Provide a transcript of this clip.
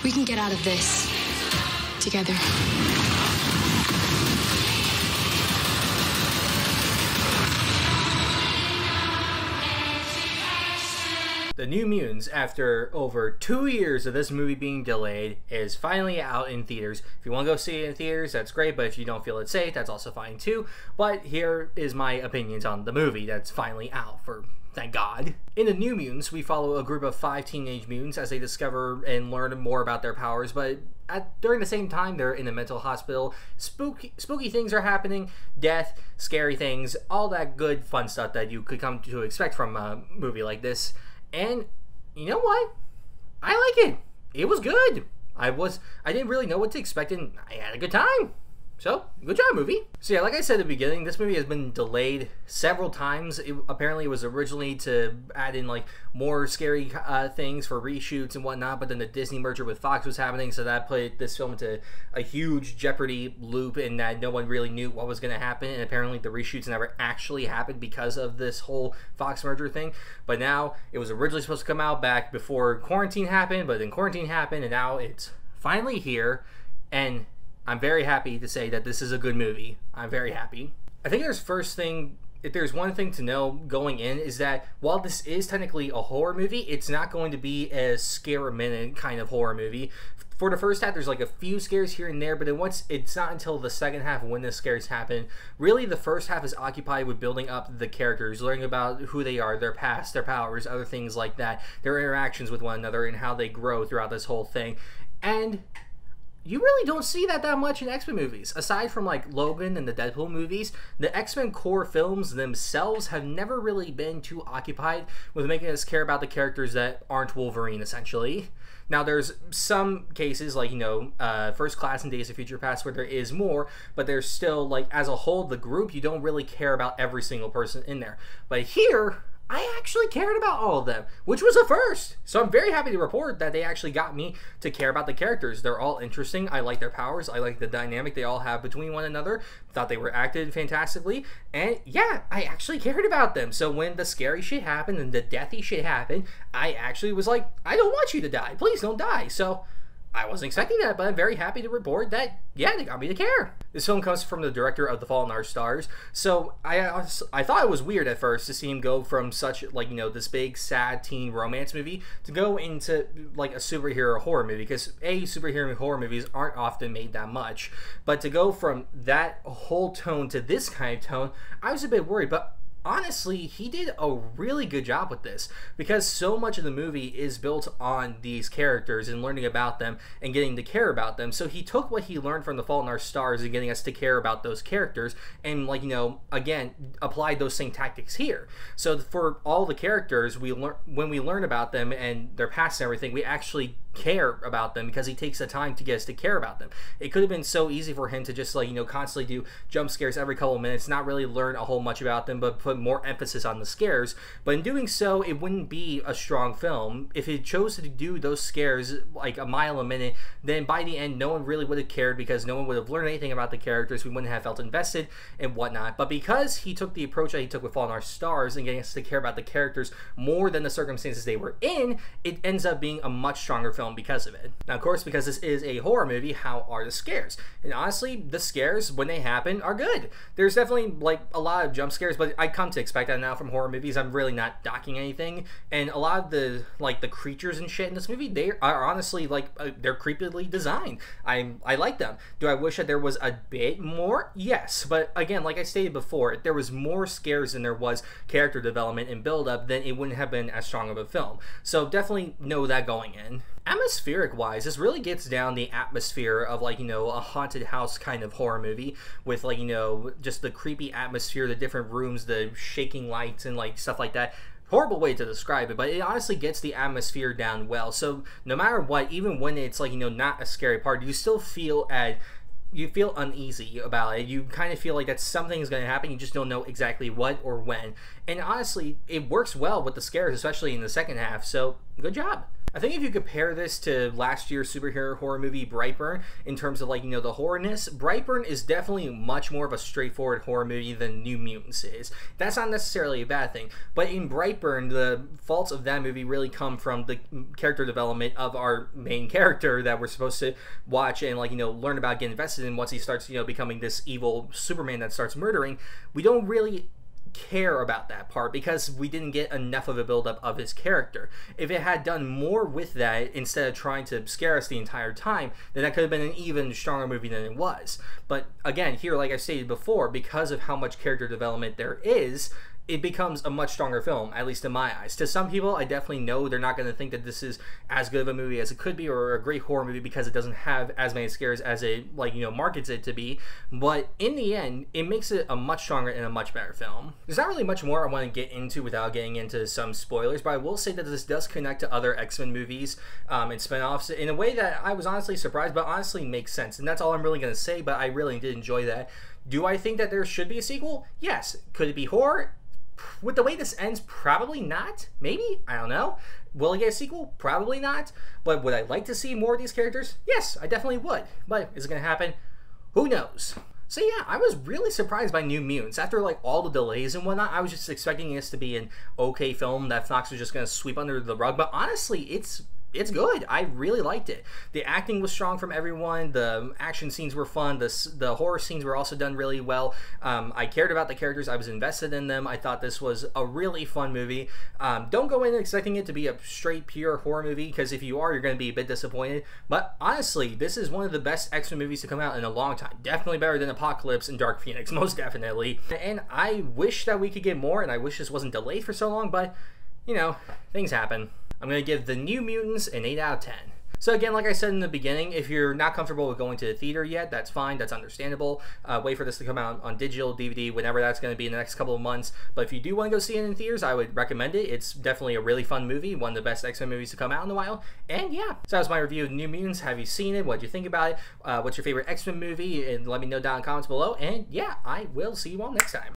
We can get out of this together. The New Mutants, after over 2 years of this movie being delayed, is finally out in theaters. If you want to go see it in theaters, that's great, but if you don't feel it's safe, that's also fine too. But here is my opinions on the movie that's finally out, for thank God. In The New Mutants, we follow a group of 5 teenage mutants as they discover and learn more about their powers, but during the same time, they're in a mental hospital. Spooky things are happening, death, scary things, all that good fun stuff that you could come to expect from a movie like this. And you know what? I like it. It was good. I didn't really know what to expect, and I had a good time. So, good job, movie. So yeah, like I said at the beginning, this movie has been delayed several times. Apparently it was originally to add in like more scary things for reshoots and whatnot, but then the Disney merger with Fox was happening, so that put this film into a huge Jeopardy loop, and that no one really knew what was going to happen, and apparently the reshoots never actually happened because of this whole Fox merger thing. But now, it was originally supposed to come out back before quarantine happened, but then quarantine happened, and now it's finally here, and I'm very happy to say that this is a good movie. I'm very happy. I think if there's one thing to know going in, is that while this is technically a horror movie, it's not going to be a scare-a-minute kind of horror movie. For the first half, there's like a few scares here and there, but then it's not until the second half when the scares happen. Really, the first half is occupied with building up the characters, learning about who they are, their past, their powers, other things like that, their interactions with one another, and how they grow throughout this whole thing. And you really don't see that much in X-Men movies. Aside from like Logan and the Deadpool movies, the X-Men core films themselves have never really been too occupied with making us care about the characters that aren't Wolverine, essentially. Now, there's some cases, like, First Class and Days of Future Past, where there is more, but there's still, like, as a whole, the group, you don't really care about every single person in there. But here, I actually cared about all of them, which was a first. So I'm very happy to report that they actually got me to care about the characters. They're all interesting. I like their powers. I like the dynamic they all have between one another. Thought they were acted fantastically. And yeah, I actually cared about them. So when the scary shit happened and the deathy shit happened, I actually was like, I don't want you to die. Please don't die. So I wasn't expecting that, but I'm very happy to report that, yeah, they got me to care. This film comes from the director of The Fault in Our Stars, so I thought it was weird at first to see him go from such, like, this big, sad teen romance movie to go into, like, a superhero horror movie, because, superhero horror movies aren't often made that much, but to go from that whole tone to this kind of tone, I was a bit worried, but honestly, he did a really good job with this, because so much of the movie is built on these characters and learning about them and getting to care about them. So he took what he learned from The Fault in Our Stars and getting us to care about those characters and, like, again, applied those same tactics here. So for all the characters, when we learn about them and their past and everything, we actually care about them because he takes the time to get us to care about them. It could have been so easy for him to just, like, constantly do jump scares every couple of minutes, not really learn a whole much about them, but put more emphasis on the scares. But in doing so, it wouldn't be a strong film. If it chose to do those scares like a mile a minute, then by the end, no one really would have cared because no one would have learned anything about the characters. We wouldn't have felt invested and whatnot. But because he took the approach that he took with Fault in Our Stars and getting us to care about the characters more than the circumstances they were in, it ends up being a much stronger film because of it. Now, of course, because this is a horror movie, how are the scares? And honestly, the scares, when they happen, are good. There's definitely, like, a lot of jump scares, but I come to expect that now from horror movies. I'm really not docking anything. And a lot of the, like, the creatures and shit in this movie, they are honestly, like, they're creepily designed. I like them. Do I wish that there was a bit more? Yes. But again, like I stated before, if there was more scares than there was character development and build-up, then it wouldn't have been as strong of a film. So definitely know that going in. Atmospheric wise, this really gets down the atmosphere of, like, a haunted house kind of horror movie with, like, just the creepy atmosphere, the different rooms, the shaking lights and, like, stuff like that. Horrible way to describe it, but it honestly gets the atmosphere down well. So no matter what, even when it's, like, not a scary part, you still feel uneasy about it. You kind of feel like that something is going to happen. You just don't know exactly what or when. And honestly, it works well with the scares, especially in the second half. So good job. I think if you compare this to last year's superhero horror movie Brightburn, in terms of, like, you know, the horrorness, Brightburn is definitely much more of a straightforward horror movie than New Mutants is. That's not necessarily a bad thing, but in Brightburn, the faults of that movie really come from the character development of our main character that we're supposed to watch and, like, you know, learn about, get invested in once he starts, you know, becoming this evil Superman that starts murdering. We don't really care about that part because we didn't get enough of a buildup of his character. If it had done more with that instead of trying to scare us the entire time, then that could have been an even stronger movie than it was. But again, here, like I stated before, because of how much character development there is, it becomes a much stronger film, at least in my eyes. To some people, I definitely know they're not going to think that this is as good of a movie as it could be, or a great horror movie, because it doesn't have as many scares as it, like, you know, markets it to be. But in the end, it makes it a much stronger and a much better film. There's not really much more I want to get into without getting into some spoilers, but I will say that this does connect to other X-Men movies and spin-offs in a way that I was honestly surprised, but honestly makes sense. And that's all I'm really going to say, but I really did enjoy that. Do I think that there should be a sequel? Yes. Could it be horror? With the way this ends, probably not. Maybe? I don't know. Will it get a sequel? Probably not. But would I like to see more of these characters? Yes, I definitely would. But is it going to happen? Who knows? So yeah, I was really surprised by New Mutants. After, like, all the delays and whatnot, I was just expecting this to be an okay film that Fox was just going to sweep under the rug. But honestly, it's good. I really liked it. The acting was strong from everyone. The action scenes were fun. The horror scenes were also done really well. I cared about the characters. I was invested in them. I thought this was a really fun movie. Don't go in expecting it to be a straight, pure horror movie, because if you are, you're going to be a bit disappointed. But honestly, this is one of the best X-Men movies to come out in a long time. Definitely better than Apocalypse and Dark Phoenix, most definitely. And I wish that we could get more, and I wish this wasn't delayed for so long, but, you know, things happen. I'm going to give The New Mutants an 8 out of 10. So again, like I said in the beginning, if you're not comfortable with going to the theater yet, that's fine, that's understandable. Wait for this to come out on digital, DVD, whenever that's going to be in the next couple of months. But if you do want to go see it in theaters, I would recommend it. It's definitely a really fun movie, one of the best X-Men movies to come out in a while. And yeah, so that was my review of New Mutants. Have you seen it? What do you think about it? What's your favorite X-Men movie? And let me know down in the comments below. And yeah, I will see you all next time.